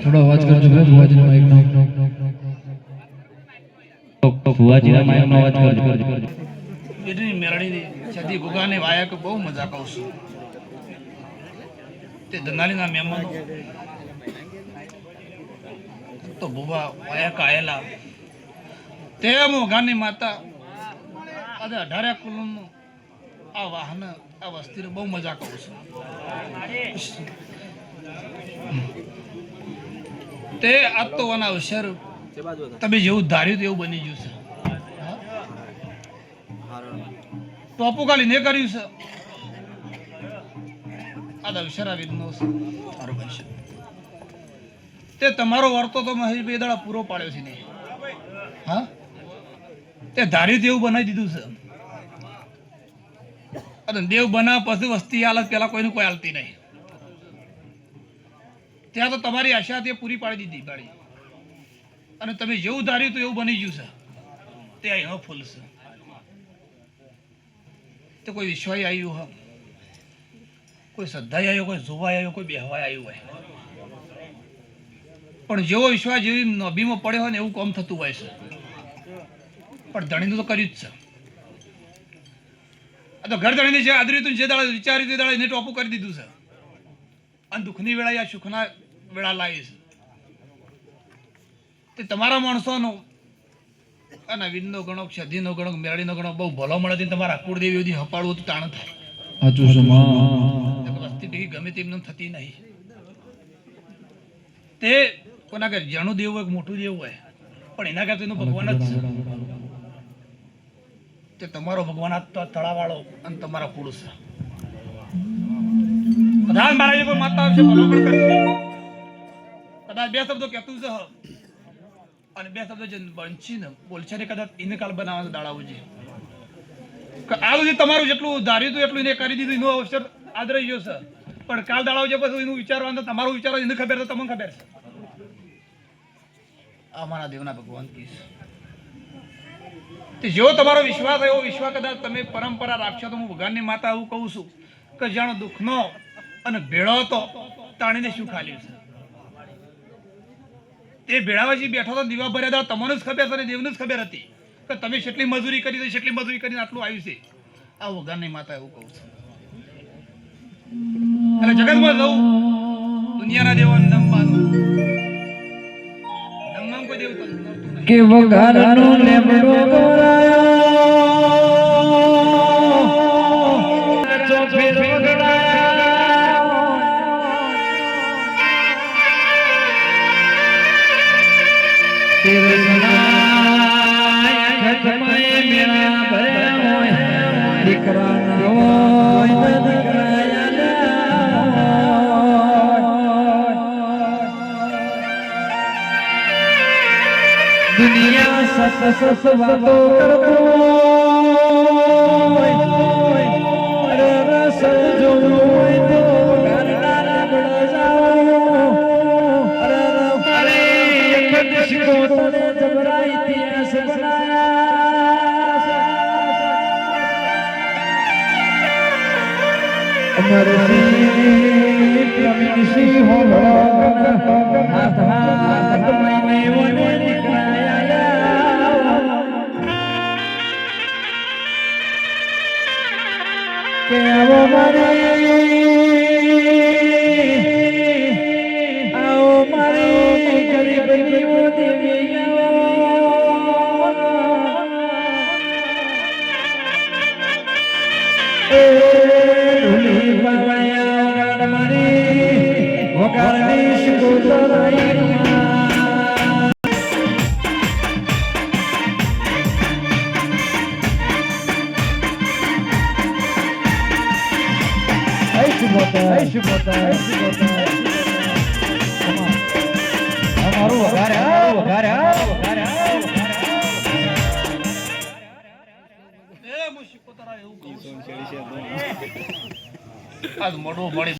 થોડો અવાજ કરજો ભુવાજીના માઈકનો ભુવાજીના માઈકનો અવાજ કરજો એની મેરડી છદી ગુગાને વાયા કે બહુ મજા કહું છું તે ધનાલીના મહેમાનો તો ભુવા વાયા કાયેલા તે મોગાની માતા આજે 18 કુલનું આ વાહન આ વસ્તીને બહુ મજા કહું છું તે આ તો વના અવસર તમે જેવું ધાર્યું તેવું બની ગયું છે ટોપુ ખાલી ને કર્યું છે આ અવસર આવી છે તે તમારો વર્તો તો મહેશ બે દાડા પૂરો પાડ્યો છે નહીં હા તે ધાર્યું તેવું બનાવી દીધું છે અને દેવ બના પછી વસ્તી હાલત પેલા કોઈનું કોઈ હાલતી નહીં ત્યાં તો તમારી આશા તે પૂરી પાડી દીધી ગાડી અને તમે જેવું ધાર્યું તો એવું બની ગયું છે તે અહીં ફૂલ છે તે કોઈ વિશ્વાસ આવ્યું હોય કોઈ શ્રદ્ધાય આવ્યો કોઈ જોવાય આવ્યો કોઈ બેહવાય આવ્યું હોય પણ જેવો વિશ્વાસ જેવી નબીમાં પડ્યો હોય ને એવું કામ થતું હોય છે પણ ધણીનું તો કર્યું જ છે આ તો ઘર ધણીને જે આદર્યું હતું જે દાડા વિચાર્યું તે દાડા એને ટોપું કરી દીધું છે અને દુઃખની વેળા યા સુખના વેળા લાવી છે તે તમારા માણસોનો અને વિનનો ગણો ક્ષધિનો ગણો મેરડીનો ગણો બહુ ભલો મળે છે તમારા કુળદેવી સુધી હપાડવું તો તાણ થાય સાચું છે માં વસ્તી ભેગી ગમે તેમને થતી નહીં તે કોના કે જાણું દેવું હોય મોટું દેવું હોય પણ એના કરતા એનું ભગવાન જ છે તે તમારો ભગવાન આ તળાવાળો અને તમારા પુરુષ કદાચ મારા જે કોઈ માતા આવશે ભલો પણ કરશે કદાચ બે શબ્દો કહેતું છે અને બે શબ્દો જે બનશી ને બોલશે ને કદાચ એને કાલ બનાવવાનો દાડાવું છે આ સુધી તમારું જેટલું ધાર્યું હતું એટલું એને કરી દીધું એનો અવસર આદરાઈ ગયો છે પણ કાલ દાડાવ છે પછી એનું વિચારવાનું તમારું વિચારો એને ખબર છે તમને ખબર છે આ મારા દેવના ભગવાન કીશ જેવો તમારો વિશ્વાસ એવો વિશ્વાસ કદાચ તમે પરંપરા રાખશો તો હું ભગવાનની માતા એવું કહું છું કે જાણો દુઃખનો અને ભેળો હતો તાણીને શું ખાલ્યું છે તે ભેળાવાજી બેઠો તો દીવા ભર્યા હતા તમને જ ખબર છે અને દેવને જ ખબર હતી કે તમે કેટલી મજૂરી કરી તો કેટલી મજૂરી કરીને આટલું આવ્યું છે આ ભગવાનની માતા એવું કહું છું એટલે જગતમાં જવું દુનિયાના દેવો નમવાનું નમવાનું કોઈ દેવ તો કે વઘારનો લેમડો ગોરાયો ચોફે વગડાયો તેરે સનાય ખતમય મેળા ભર્યા હોય દીકરાના હોય દુનિયા સસ સસ વાતો કરતો રસ જોય તો ઘરના બળ જાઓ અરે એક શિકો તને જબરાઈ ઇતિહાસ બનાયા અમરસિંહ પ્રવીણસિંહ હો હાથ હાથ મહિને વને કે આવો મારી ગરીબ ગરીબો દેવી ઢોલી પાવાયા મારી વગાડની શિકોતરાઈ હું શીખો તારા એવું કહું છું આજ મોઢું મળી